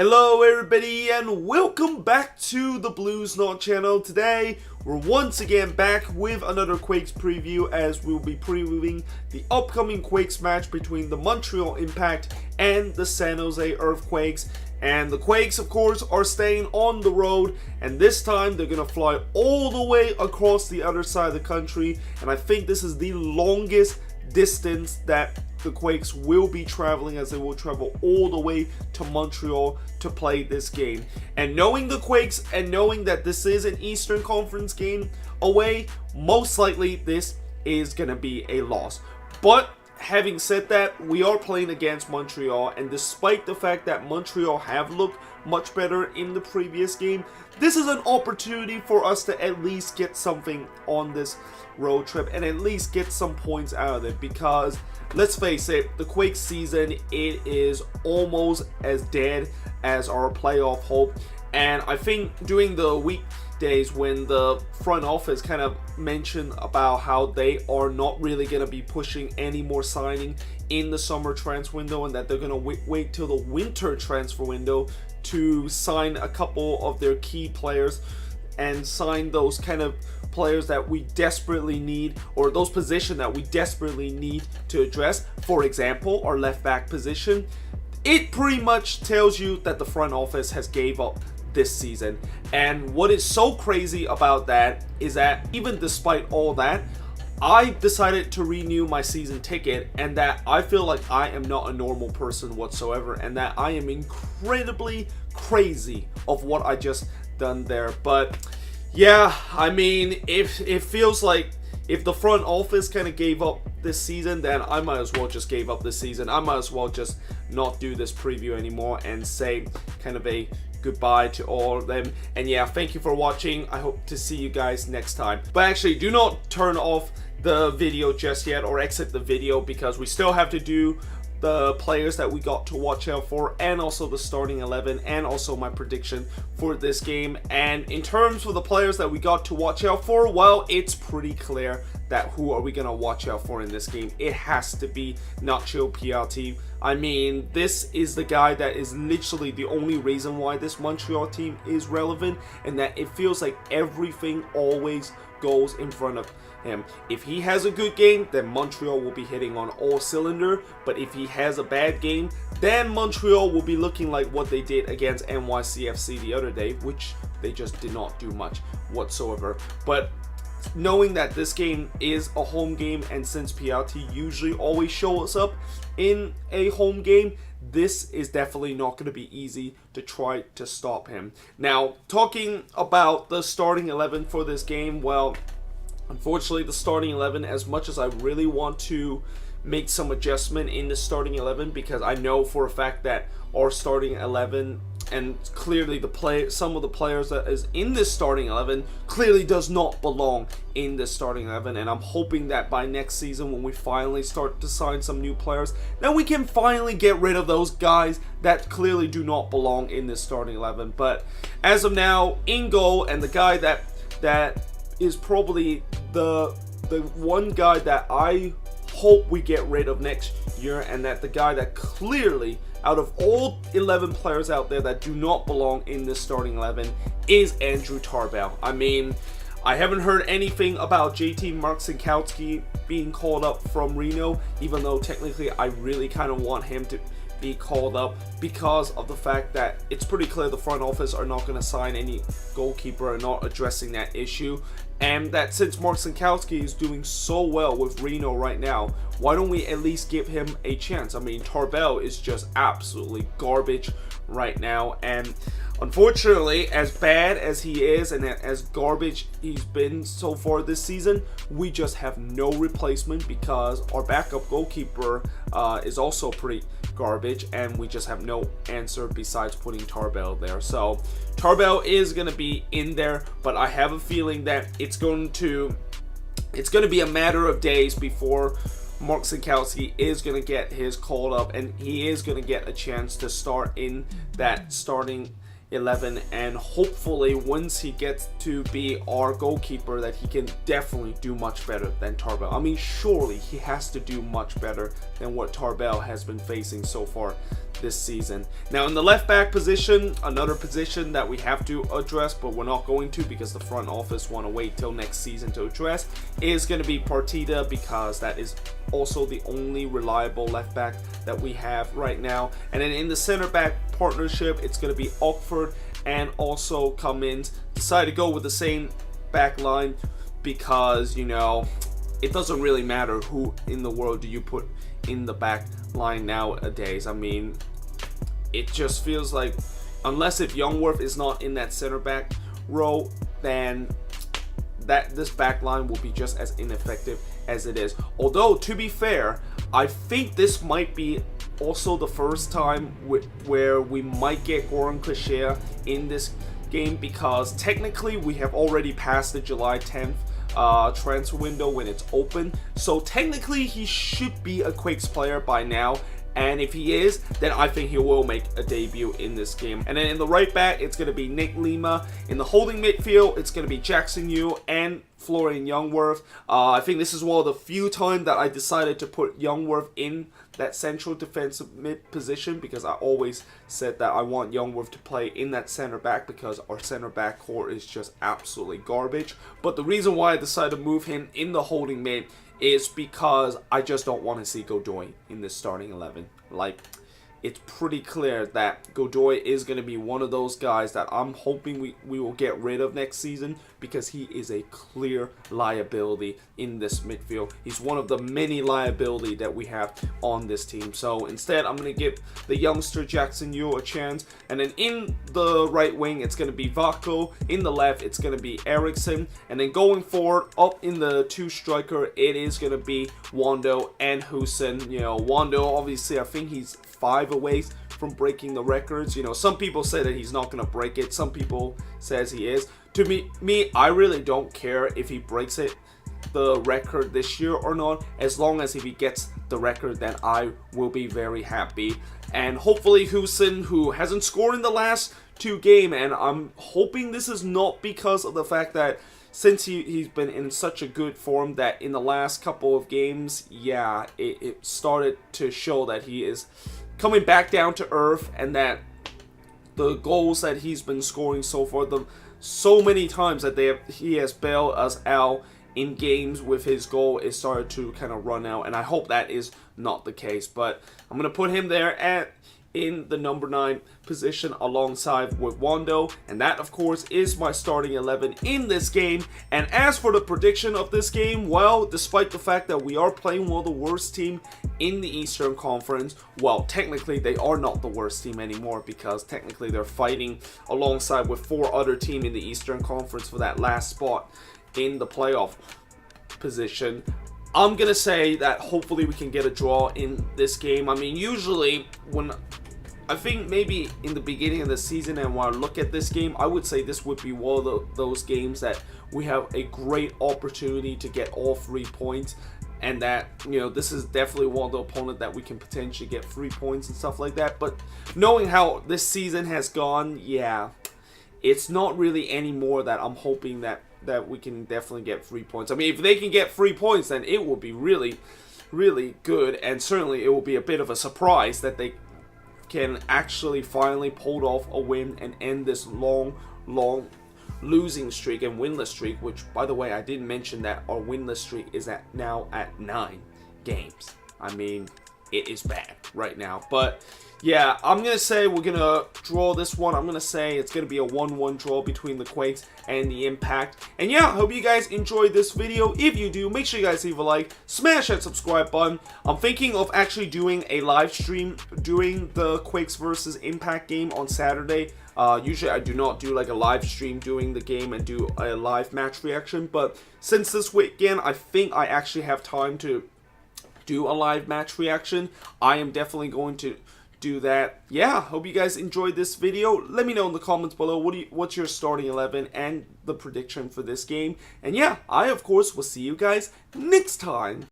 Hello everybody and welcome back to the Blues Not channel. Today we're once again back with another Quakes preview as we'll be previewing the upcoming Quakes match between the Montreal Impact and the San Jose Earthquakes. And the Quakes, of course, are staying on the road, and this time they're going to fly all the way across the other side of the country, and I think this is the longest distance that the Quakes will be traveling, as they will travel all the way to Montreal to play this game. And knowing the Quakes and knowing that this is an Eastern Conference game away, most likely this is going to be a loss. But having said that, we are playing against Montreal, and despite the fact that Montreal have looked much better in the previous game, this is an opportunity for us to at least get something on this road trip and at least get some points out of it, because let's face it, the Quakes season, it is almost as dead as our playoff hope. And I think during the weekdays when the front office kind of mentioned about how they are not really going to be pushing any more signing in the summer transfer window, and that they're going to wait till the winter transfer window to sign a couple of their key players and sign those kind of players that we desperately need, or those positions that we desperately need to address. For example, our left back position. It pretty much tells you that the front office has gave up this season. And what is so crazy about that is that even despite all that, I decided to renew my season ticket, and that I feel like I am not a normal person whatsoever, and that I am incredibly crazy of what I just done there. But yeah, I mean, if it feels like if the front office kind of gave up this season, then I might as well just give up this season. I might as well just not do this preview anymore and say kind of a goodbye to all of them. And yeah, thank you for watching. I hope to see you guys next time. But actually, do not turn off the video just yet or exit the video, because we still have to do the players that we got to watch out for, and also the starting 11, and also my prediction for this game. And in terms of the players that we got to watch out for, well, it's pretty clear that who are we going to watch out for in this game. It has to be Nacho PRT. I mean, this is the guy that is literally the only reason why this Montreal team is relevant, and that it feels like everything always goes in front of him. If he has a good game, then Montreal will be hitting on all cylinder. But if he has a bad game, then Montreal will be looking like what they did against NYCFC the other day, which they just did not do much whatsoever. But knowing that this game is a home game, and since PRT usually always shows up in a home game, this is definitely not going to be easy to try to stop him. Now, talking about the starting 11 for this game, well, unfortunately, the starting 11, as much as I really want to make some adjustment in the starting 11, because I know for a fact that our starting 11 and clearly some of the players that is in this starting 11 clearly does not belong in this starting 11, and I'm hoping that by next season, when we finally start to sign some new players, then we can finally get rid of those guys that clearly do not belong in this starting 11. But as of now, in goal, and the guy that is probably the one guy that I hope we get rid of next year, and that the guy that clearly, out of all 11 players out there that do not belong in this starting 11, is Andrew Tarbell. I mean, I haven't heard anything about JT Marcinkowski being called up from Reno, even though technically I really kind of want him to be called up, because of the fact that it's pretty clear the front office are not going to sign any goalkeeper and not addressing that issue. And that since Marcinkowski is doing so well with Reno right now, why don't we at least give him a chance? I mean, Tarbell is just absolutely garbage right now, and unfortunately, as bad as he is and as garbage he's been so far this season, we just have no replacement, because our backup goalkeeper is also pretty garbage, and we just have no answer besides putting Tarbell there. So Tarbell is going to be in there, but I have a feeling that it's going to be a matter of days before Marcinkowski is going to get his called up, and he is going to get a chance to start in that starting 11, and hopefully once he gets to be our goalkeeper that he can definitely do much better than Tarbell. I mean, surely he has to do much better than what Tarbell has been facing so far this season. Now in the left back position, another position that we have to address, but we're not going to because the front office want to wait till next season to address, is going to be Partida, because that is also the only reliable left back that we have right now. And then in the center back partnership, it's going to be Ockford and also Cummins. Decided to go with the same back line because, you know, it doesn't really matter who in the world do you put in the back line nowadays. I mean, it just feels like, unless if Youngworth is not in that center back row, then this back line will be just as ineffective as it is. Although, to be fair, I think this might be also the first time where we might get Goran Klichea in this game, because technically we have already passed the July 10th transfer window when it's open, so technically he should be a Quakes player by now. And if he is, then I think he will make a debut in this game. And then in the right back, it's going to be Nick Lima. In the holding midfield, it's going to be Jackson Yu and Florian Youngworth. I think this is one of the few times that I decided to put Youngworth in that central defensive mid position, because I always said that I want Youngworth to play in that center back because our center back core is just absolutely garbage. But the reason why I decided to move him in the holding mid is because I just don't want to see Godoy in this starting 11. Like, it's pretty clear that Godoy is going to be one of those guys that I'm hoping we will get rid of next season, because he is a clear liability in this midfield. He's one of the many liability that we have on this team. So instead, I'm going to give the youngster Jackson Yu a chance. And then in the right wing, it's going to be Vako. In the left, it's going to be Eriksson. And then going forward, up in the two striker, it is going to be Wando and Hussein. You know, Wando, obviously, I think he's 5 away from breaking the records. You know, some people say that he's not going to break it. Some people says he is. To me, I really don't care if he breaks the record this year or not. As long as if he gets the record, then I will be very happy. And hopefully Hussein, who hasn't scored in the last 2 games, and I'm hoping this is not because of the fact that since he's been in such a good form that in the last couple of games, yeah, it started to show that he is coming back down to earth, and that the goals that he's been scoring so far, so many times that he has bailed us out in games with his goal, is started to kind of run out, and I hope that is not the case. But I'm going to put him there in the number 9 position alongside with Wando, and that of course is my starting 11 in this game. And as for the prediction of this game, well, despite the fact that we are playing one of the worst team in the Eastern Conference, well, technically they are not the worst team anymore, because technically they're fighting alongside with 4 other teams in the Eastern Conference for that last spot in the playoff position. I'm gonna say that hopefully we can get a draw in this game. I mean, usually when I think maybe in the beginning of the season, and when I look at this game, I would say this would be one of those games that we have a great opportunity to get all 3 points, and that, you know, this is definitely one of the opponents that we can potentially get 3 points and stuff like that. But knowing how this season has gone, yeah, it's not really any more that I'm hoping that we can definitely get 3 points. I mean, if they can get 3 points, then it will be really, really good, and certainly it will be a bit of a surprise that they can actually finally pull off a win and end this long losing streak and winless streak, which, by the way, I didn't mention that our winless streak is now at 9 games. I mean, it is bad right now. But yeah, I'm going to say we're going to draw this one. I'm going to say it's going to be a 1-1 draw between the Quakes and the Impact. And yeah, hope you guys enjoyed this video. If you do, make sure you guys leave a like, smash that subscribe button. I'm thinking of actually doing a live stream during the Quakes versus Impact game on Saturday. Usually I do not do like a live stream during the game and do a live match reaction. But since this weekend, I think I actually have time to do a live match reaction. I am definitely going to do that. Yeah, hope you guys enjoyed this video. Let me know in the comments below what's your starting 11 and the prediction for this game. And yeah, I of course will see you guys next time.